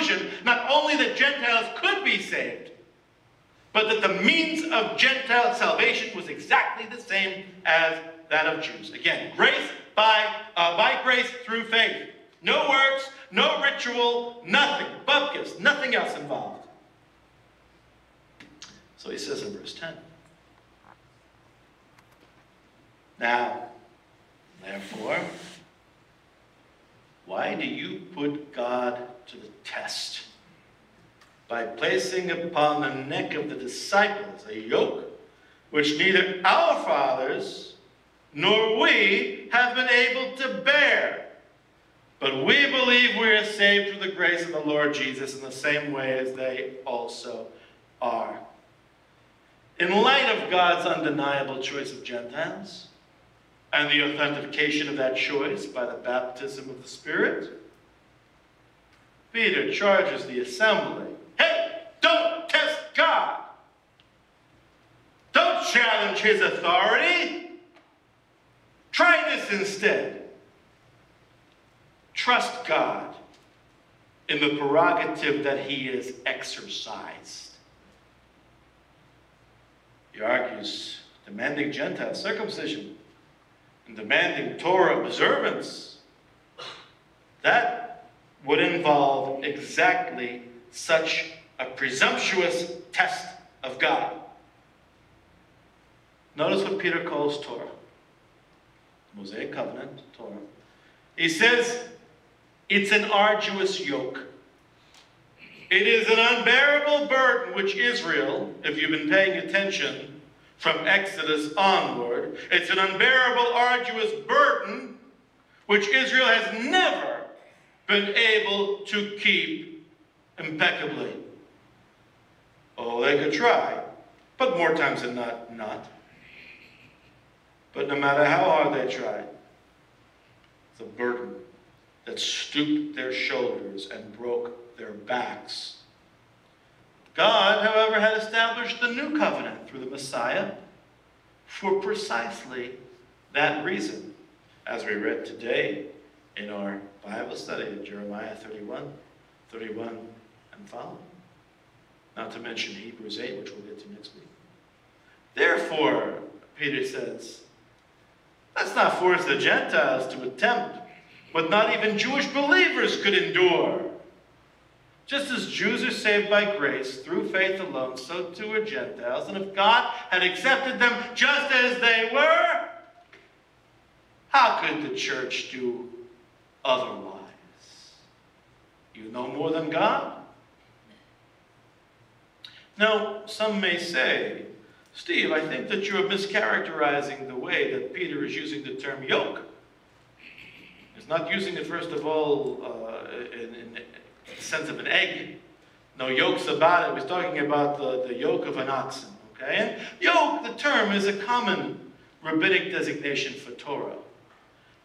conclusion not only that Gentiles could be saved, but that the means of Gentile salvation was exactly the same as that of Jews. Again, grace by grace through faith. No works, no ritual, nothing. Bupkis, nothing else involved. So he says in verse 10. Now, therefore, why do you put God to the test by placing upon the neck of the disciples a yoke which neither our fathers nor we have been able to bear? But we believe we are saved through the grace of the Lord Jesus in the same way as they also are. In light of God's undeniable choice of Gentiles, and the authentication of that choice by the baptism of the Spirit, Peter charges the assembly, hey, don't test God. Don't challenge his authority. Try this instead. Trust God in the prerogative that he has exercised. He argues, demanding Gentile circumcision and demanding Torah observance, that would involve exactly such a presumptuous test of God. Notice what Peter calls Torah. Mosaic covenant, Torah. He says it's an arduous yoke. It is an unbearable burden which Israel, if you've been paying attention from Exodus onward, it's an unbearable, arduous burden which Israel has never been able to keep impeccably. Oh, they could try, but more times than not. But no matter how hard they tried, the burden that stooped their shoulders and broke their backs. God, however, had established the new covenant through the Messiah for precisely that reason, as we read today in our Bible study in Jeremiah 31 and following. Not to mention Hebrews 8, which we'll get to next week. Therefore, Peter says, let's not force the Gentiles to attempt what not even Jewish believers could endure. Just as Jews are saved by grace through faith alone, so too are Gentiles. And if God had accepted them just as they were, how could the church do otherwise? You know more than God? Now, some may say, Steve, I think that you're mischaracterizing the way that Peter is using the term yoke. He's not using it, first of all, in the sense of an egg. No yokes about it. He's talking about the yoke of an oxen. Okay? And yoke, the term, is a common rabbinic designation for Torah.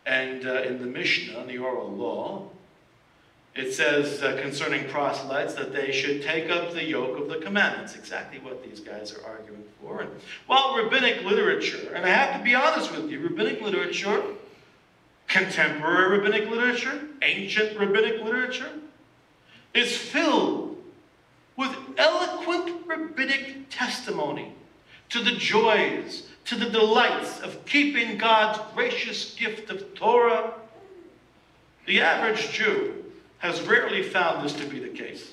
And in the Mishnah, the oral law, it says concerning proselytes that they should take up the yoke of the commandments. Exactly what these guys are arguing for. And while rabbinic literature, and I have to be honest with you, rabbinic literature, contemporary rabbinic literature, ancient rabbinic literature, is filled with eloquent rabbinic testimony to the joys, to the delights of keeping God's gracious gift of Torah. The average Jew has rarely found this to be the case.